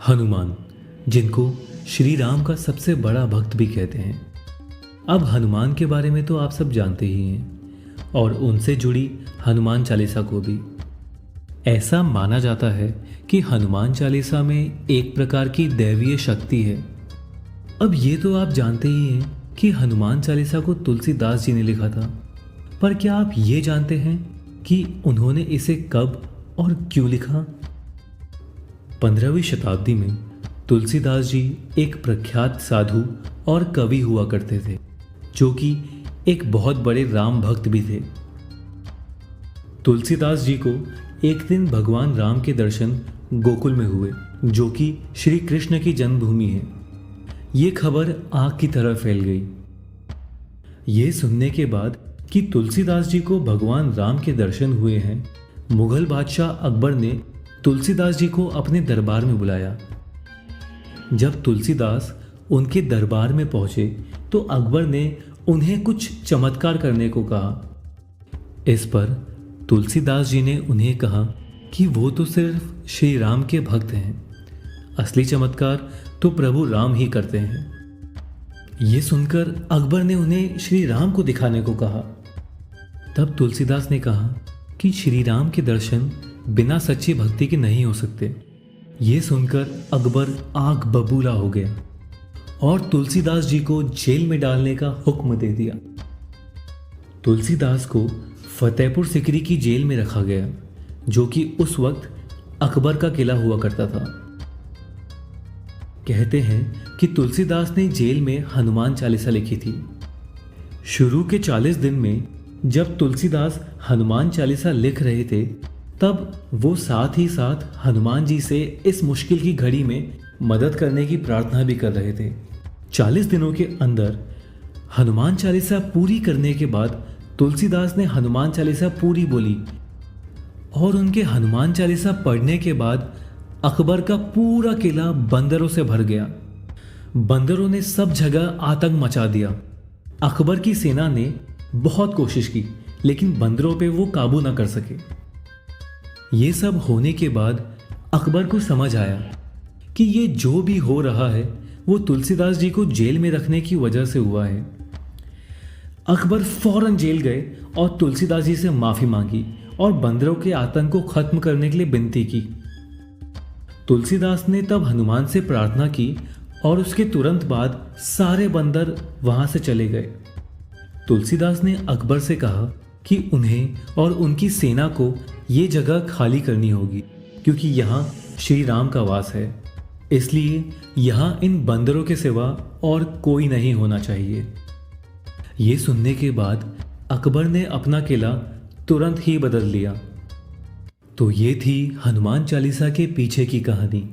हनुमान, जिनको श्री राम का सबसे बड़ा भक्त भी कहते हैं। अब हनुमान के बारे में तो आप सब जानते ही हैं, और उनसे जुड़ी हनुमान चालीसा को भी। ऐसा माना जाता है कि हनुमान चालीसा में एक प्रकार की दैवीय शक्ति है। अब ये तो आप जानते ही हैं कि हनुमान चालीसा को तुलसीदास जी ने लिखा था, पर क्या आप ये जानते हैं कि उन्होंने इसे कब और क्यों लिखा? 15वीं शताब्दी में तुलसीदास जी एक प्रख्यात साधु और कवि हुआ करते थे, जो कि एक बहुत बड़े राम भक्त भी थे। तुलसीदास जी को एक दिन भगवान राम के दर्शन गोकुल में हुए, जो कि श्री कृष्ण की जन्मभूमि है। ये खबर आग की तरह फैल गई। ये सुनने के बाद कि तुलसीदास जी को भगवान राम के दर्शन हुए हैं, मुगल बादशाह अकबर ने तुलसीदास जी को अपने दरबार में बुलाया। जब तुलसीदास उनके दरबार में पहुंचे तो अकबर ने उन्हें कुछ चमत्कार करने को कहा। इस पर तुलसीदास जी ने उन्हें कहा कि वो तो सिर्फ श्री राम के भक्त हैं, असली चमत्कार तो प्रभु राम ही करते हैं। ये सुनकर अकबर ने उन्हें श्री राम को दिखाने को कहा। तब तुलसीदास ने कहा कि श्री राम के दर्शन बिना सच्ची भक्ति के नहीं हो सकते। ये सुनकर अकबर आग बबूला हो गया और तुलसीदास जी को जेल में डालने का हुक्म दे दिया। तुलसीदास को फतेहपुर सिकरी की जेल में रखा गया, जो कि उस वक्त अकबर का किला हुआ करता था। कहते हैं कि तुलसीदास ने जेल में हनुमान चालीसा लिखी थी। शुरू के 40 दिन में जब तुलसीदास हनुमान चालीसा लिख रहे थे, तब वो साथ ही साथ हनुमान जी से इस मुश्किल की घड़ी में मदद करने की प्रार्थना भी कर रहे थे। 40 दिनों के अंदर हनुमान चालीसा पूरी करने के बाद तुलसीदास ने हनुमान चालीसा पूरी बोली, और उनके हनुमान चालीसा पढ़ने के बाद अकबर का पूरा किला बंदरों से भर गया। बंदरों ने सब जगह आतंक मचा दिया। अकबर की सेना ने बहुत कोशिश की, लेकिन बंदरों पे वो काबू ना कर सके। ये सब होने के बाद अकबर को समझ आया कि ये जो भी हो रहा है वो तुलसीदास जी को जेल में रखने की वजह से हुआ है। अकबर फौरन जेल गए और तुलसीदास जी से माफी मांगी और बंदरों के आतंक को खत्म करने के लिए विनती की। तुलसीदास ने तब हनुमान से प्रार्थना की और उसके तुरंत बाद सारे बंदर वहां से चले गए। तुलसीदास ने अकबर से कहा कि उन्हें और उनकी सेना को ये जगह खाली करनी होगी, क्योंकि यहाँ श्री राम का वास है, इसलिए यहाँ इन बंदरों के सिवा और कोई नहीं होना चाहिए। ये सुनने के बाद अकबर ने अपना किला तुरंत ही बदल लिया। तो ये थी हनुमान चालीसा के पीछे की कहानी।